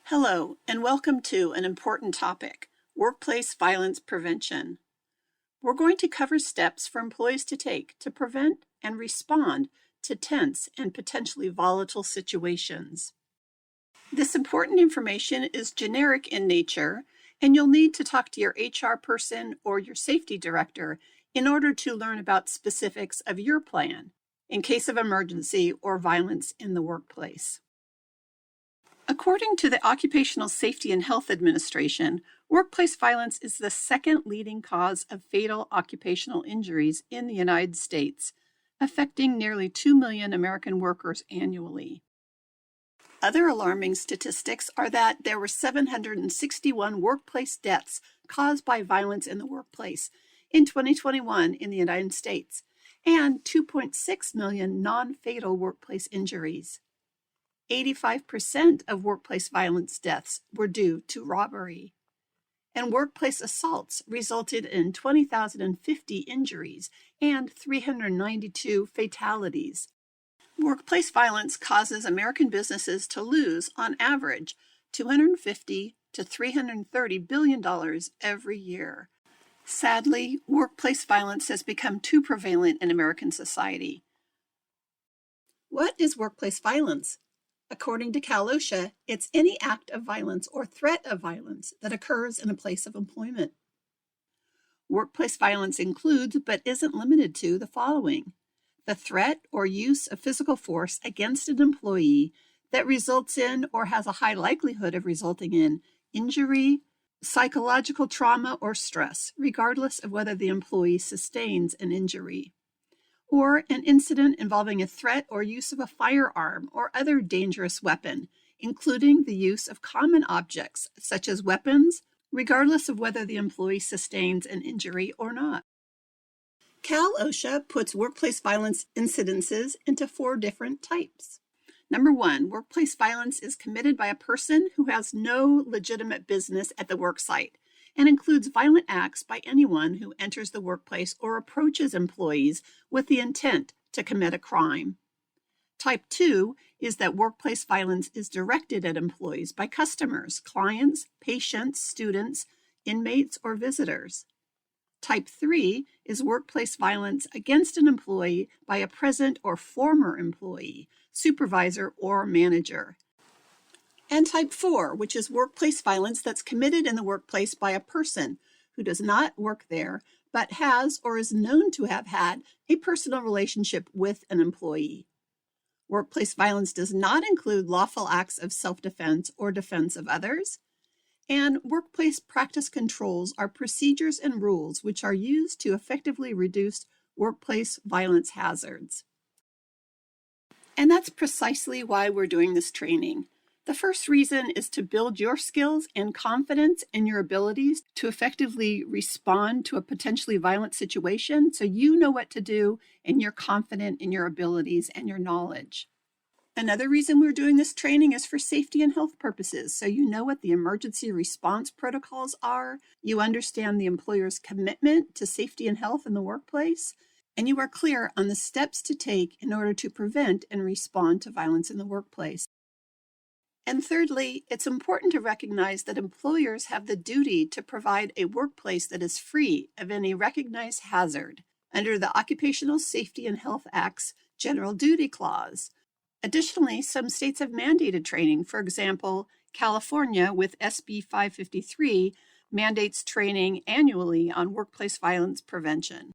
Hello, and welcome to an important topic, workplace violence prevention. We're going to cover steps for employees to take to prevent and respond to tense and potentially volatile situations. This important information is generic in nature, and you'll need to talk to your HR person or your safety director in order to learn about specifics of your plan in case of emergency or violence in the workplace. According to the Occupational Safety and Health Administration, workplace violence is the second leading cause of fatal occupational injuries in the United States, affecting nearly 2 million American workers annually. Other alarming statistics are that there were 761 workplace deaths caused by violence in the workplace in 2021 in the United States, and 2.6 million non-fatal workplace injuries. 85% of workplace violence deaths were due to robbery, and workplace assaults resulted in 20,050 injuries and 392 fatalities. Workplace violence causes American businesses to lose, on average, $250 to $330 billion every year. Sadly, workplace violence has become too prevalent in American society. What is workplace violence? According to Cal-OSHA, it's any act of violence or threat of violence that occurs in a place of employment. Workplace violence includes, but isn't limited to, the following: the threat or use of physical force against an employee that results in or has a high likelihood of resulting in injury, psychological trauma, or stress, regardless of whether the employee sustains an injury. Or an incident involving a threat or use of a firearm or other dangerous weapon, including the use of common objects such as weapons, regardless of whether the employee sustains an injury or not. Cal-OSHA puts workplace violence incidences into 4 different types. Number 1, workplace violence is committed by a person who has no legitimate business at the worksite and includes violent acts by anyone who enters the workplace or approaches employees with the intent to commit a crime. Type 2 is that workplace violence is directed at employees by customers, clients, patients, students, inmates, or visitors. Type 3 is workplace violence against an employee by a present or former employee, supervisor, or manager. And type 4, which is workplace violence that's committed in the workplace by a person who does not work there, but has or is known to have had a personal relationship with an employee. Workplace violence does not include lawful acts of self-defense or defense of others. And workplace practice controls are procedures and rules which are used to effectively reduce workplace violence hazards. And that's precisely why we're doing this training. The first reason is to build your skills and confidence in your abilities to effectively respond to a potentially violent situation so you know what to do and you're confident in your abilities and your knowledge. Another reason we're doing this training is for safety and health purposes, so you know what the emergency response protocols are, you understand the employer's commitment to safety and health in the workplace, and you are clear on the steps to take in order to prevent and respond to violence in the workplace. And thirdly, it's important to recognize that employers have the duty to provide a workplace that is free of any recognized hazard under the Occupational Safety and Health Act's General Duty Clause. Additionally, some states have mandated training. For example, California, with SB 553, mandates training annually on workplace violence prevention.